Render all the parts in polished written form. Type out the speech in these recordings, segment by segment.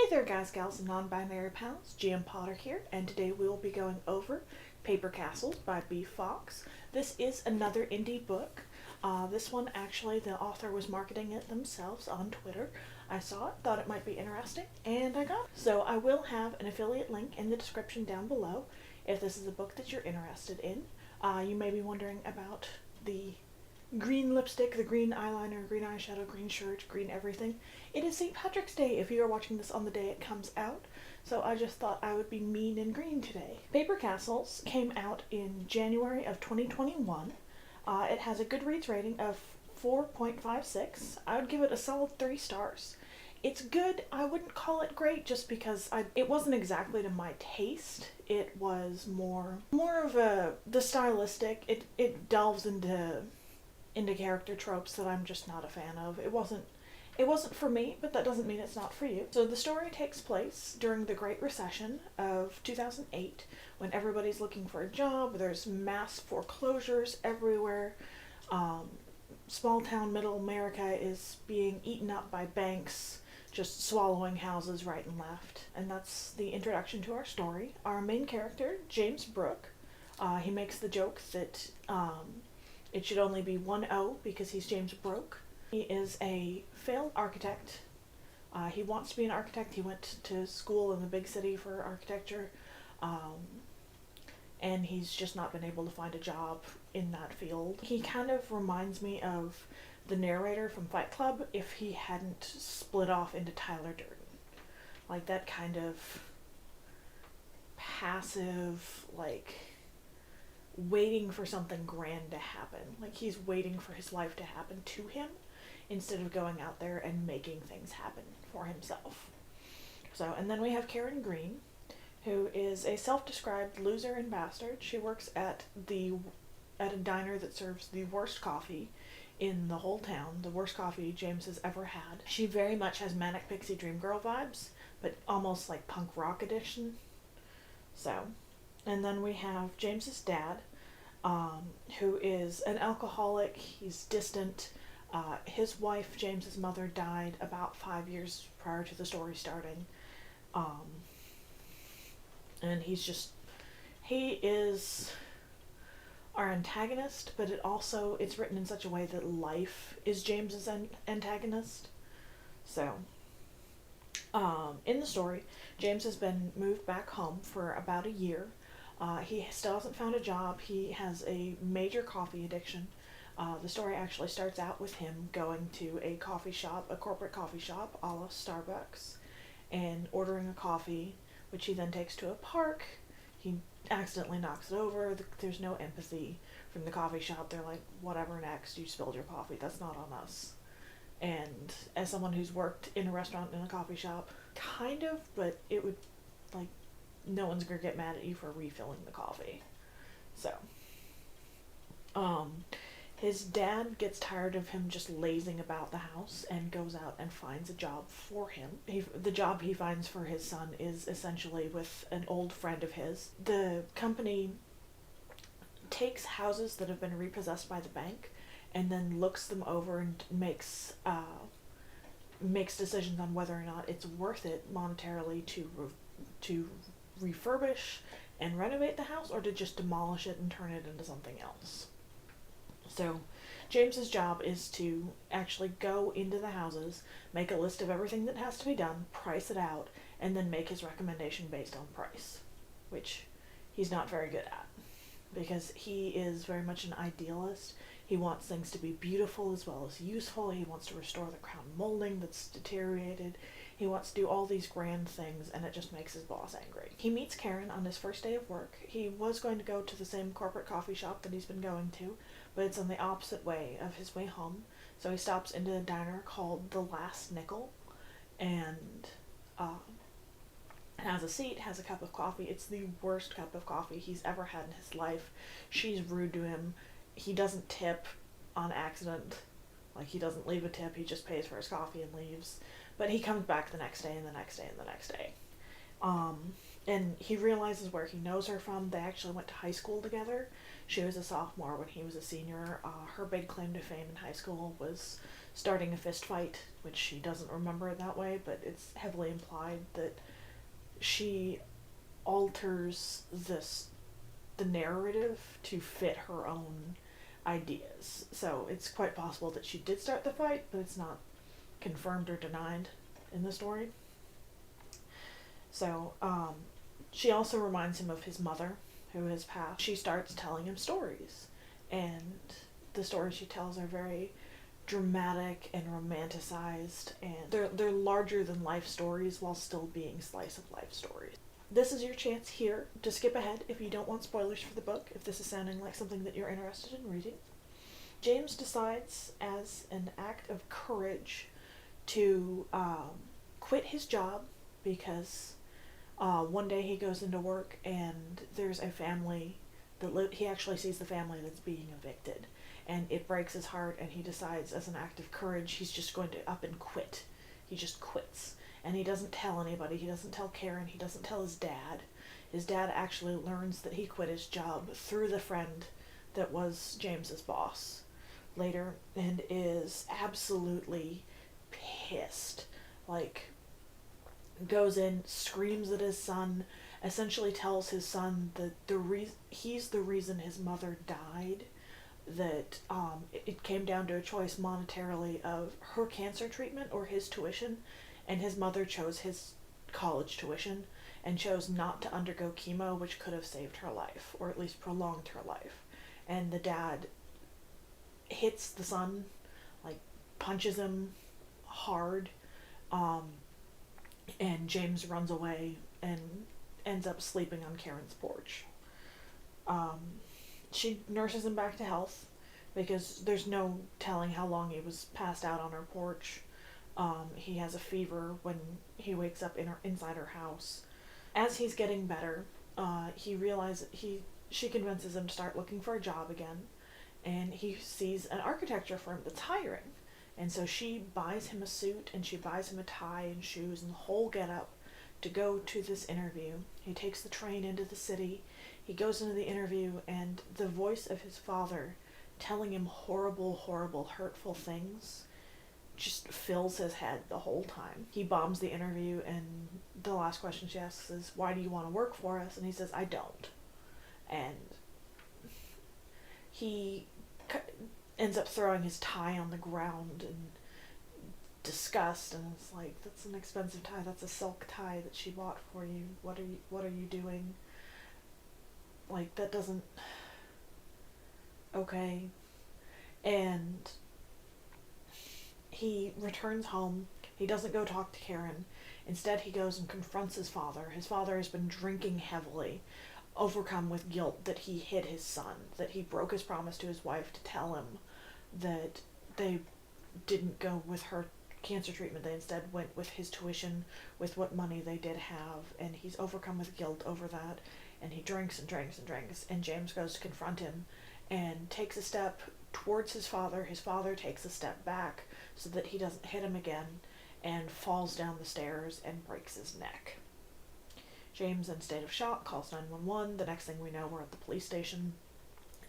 Hey there guys, gals, and non-binary pals, GM Potter here, and today we will be going over Paper Castles by B. Fox. This is another indie book. This one actually, the author was marketing it themselves on Twitter. I saw it, thought it might be interesting, and I got it. So I will have an affiliate link in the description down below if this is a book that you're interested in. You may be wondering about the green lipstick, the green eyeliner, green eyeshadow, green shirt, green everything. It is St. Patrick's Day if you are watching this on the day it comes out, so I just thought I would be mean and green today. Paper Castles came out in January of 2021. It has a Goodreads rating of 4.56. I would give it a solid 3 stars. It's good. I wouldn't call it great just because it wasn't exactly to my taste. It was more of the stylistic. It delves into character tropes that I'm just not a fan of. It wasn't for me, but that doesn't mean it's not for you. So the story takes place during the Great Recession of 2008, when everybody's looking for a job. There's mass foreclosures everywhere. Small town middle America is being eaten up by banks, just swallowing houses right and left. And that's the introduction to our story. Our main character, James Brooke, he makes the joke that it should only be one O because he's James Brooke. He is a failed architect. He wants to be an architect. He went to school in the big city for architecture, and he's just not been able to find a job in that field. He kind of reminds me of the narrator from Fight Club if he hadn't split off into Tyler Durden. Like that kind of passive, like waiting for something grand to happen. Like he's waiting for his life to happen to him instead of going out there and making things happen for himself. So, and then we have Karen Green, who is a self-described loser and bastard. She works at a diner that serves the worst coffee in the whole town, the worst coffee James has ever had. She very much has Manic Pixie Dream Girl vibes, but almost like punk rock edition. So, and then we have James's dad, who is an alcoholic. He's distant. His wife, James's mother, died about 5 years prior to the story starting. And he is our antagonist, but it's written in such a way that life is James's antagonist. So, in the story, James has been moved back home for about a year. He still hasn't found a job. He has a major coffee addiction. The story actually starts out with him going to a coffee shop, a corporate coffee shop, a la Starbucks, and ordering a coffee, which he then takes to a park. He accidentally knocks it over. There's no empathy from the coffee shop. They're like, whatever, next, you spilled your coffee. That's not on us. And as someone who's worked in a restaurant and a coffee shop, kind of, but it would, like, no one's gonna get mad at you for refilling the coffee. So, his dad gets tired of him just lazing about the house and goes out and finds a job for him. The job he finds for his son is essentially with an old friend of his. The company takes houses that have been repossessed by the bank and then looks them over and makes decisions on whether or not it's worth it monetarily to refurbish and renovate the house, or to just demolish it and turn it into something else. So James's job is to actually go into the houses, make a list of everything that has to be done, price it out, and then make his recommendation based on price, which he's not very good at because he is very much an idealist. He wants things to be beautiful as well as useful. He wants to restore the crown molding that's deteriorated. He wants to do all these grand things, and it just makes his boss angry. He meets Karen on his first day of work. He was going to go to the same corporate coffee shop that he's been going to, but it's on the opposite way of his way home. So he stops into a diner called The Last Nickel, and has a seat, has a cup of coffee. It's the worst cup of coffee he's ever had in his life. She's rude to him. He doesn't tip on accident. Like, he doesn't leave a tip, he just pays for his coffee and leaves. But he comes back the next day and the next day and the next day. and he realizes where he knows her from. They actually went to high school together. She was a sophomore when he was a senior. Her big claim to fame in high school was starting a fist fight, which she doesn't remember it that way, but it's heavily implied that she alters the narrative to fit her own ideas. So it's quite possible that she did start the fight, but it's not confirmed or denied in the story. So, she also reminds him of his mother, who has passed. She starts telling him stories, and the stories she tells are very dramatic and romanticized, and they're larger than life stories while still being slice of life stories. This is your chance here to skip ahead if you don't want spoilers for the book, if this is sounding like something that you're interested in reading. James decides, as an act of courage, to quit his job because one day he goes into work and there's a family he actually sees the family that's being evicted, and it breaks his heart, and he decides, as an act of courage, he's just going to up and quit. He just quits. And he doesn't tell anybody. He doesn't tell Karen. He doesn't tell his dad. His dad actually learns that he quit his job through the friend that was James's boss later, and is absolutely pissed. Like, goes in, screams at his son, essentially tells his son that he's the reason his mother died, that it came down to a choice monetarily of her cancer treatment or his tuition, and his mother chose his college tuition and chose not to undergo chemo, which could have saved her life, or at least prolonged her life. And the dad hits the son, like punches him hard, and James runs away and ends up sleeping on Karen's porch. She nurses him back to health because there's no telling how long he was passed out on her porch. He has a fever when he wakes up inside her house. As he's getting better, he realizes she convinces him to start looking for a job again, and he sees an architecture firm that's hiring. And so she buys him a suit, and she buys him a tie and shoes and the whole get-up to go to this interview. He takes the train into the city. He goes into the interview, and the voice of his father telling him horrible, horrible, hurtful things just fills his head the whole time. He bombs the interview, and the last question she asks is, "Why do you want to work for us?" And he says, "I don't." And he ends up throwing his tie on the ground in disgust, and it's like, that's an expensive tie. That's a silk tie that she bought for you. What are you doing? Like, that doesn't... Okay. And he returns home. He doesn't go talk to Karen. Instead, he goes and confronts his father. His father has been drinking heavily, overcome with guilt that he hid his son, that he broke his promise to his wife to tell him that they didn't go with her cancer treatment. They instead went with his tuition, with what money they did have, and he's overcome with guilt over that, and he drinks and drinks and drinks, and James goes to confront him and takes a step towards his father. His father takes a step back so that he doesn't hit him again, and falls down the stairs and breaks his neck. James, in state of shock, calls 911. The next thing we know, we're at the police station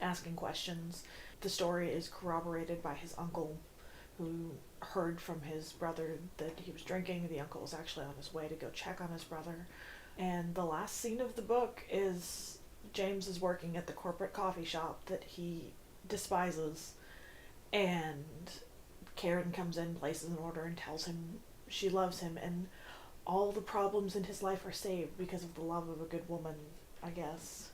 asking questions. The story is corroborated by his uncle, who heard from his brother that he was drinking. The uncle was actually on his way to go check on his brother. And the last scene of the book is James is working at the corporate coffee shop that he despises, and Karen comes in, places an order, and tells him she loves him, and all the problems in his life are saved because of the love of a good woman, I guess.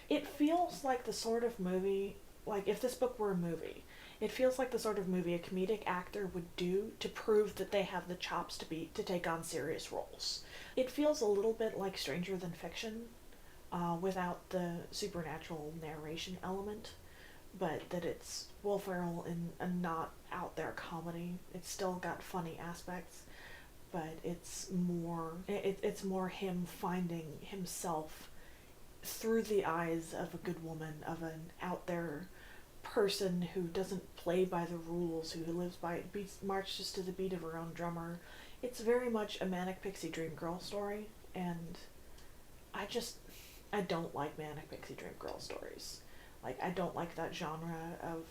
It feels like the sort of movie, like if this book were a movie, it feels like the sort of movie a comedic actor would do to prove that they have the chops to take on serious roles. It feels a little bit like Stranger Than Fiction, without the supernatural narration element, but that it's Will Ferrell in a not out there comedy. It's still got funny aspects, but it's more him finding himself through the eyes of a good woman, of an out there person who doesn't play by the rules, who lives by marches to the beat of her own drummer. It's very much a manic pixie dream girl story, and I don't like manic pixie dream girl stories. Like, I don't like that genre of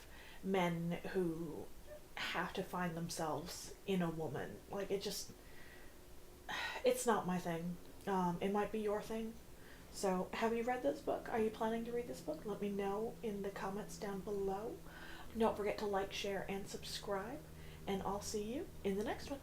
men who have to find themselves in a woman. Like, it's not my thing. It might be your thing. So, have you read this book? Are you planning to read this book? Let me know in the comments down below. Don't forget to like, share, and subscribe. And I'll see you in the next one.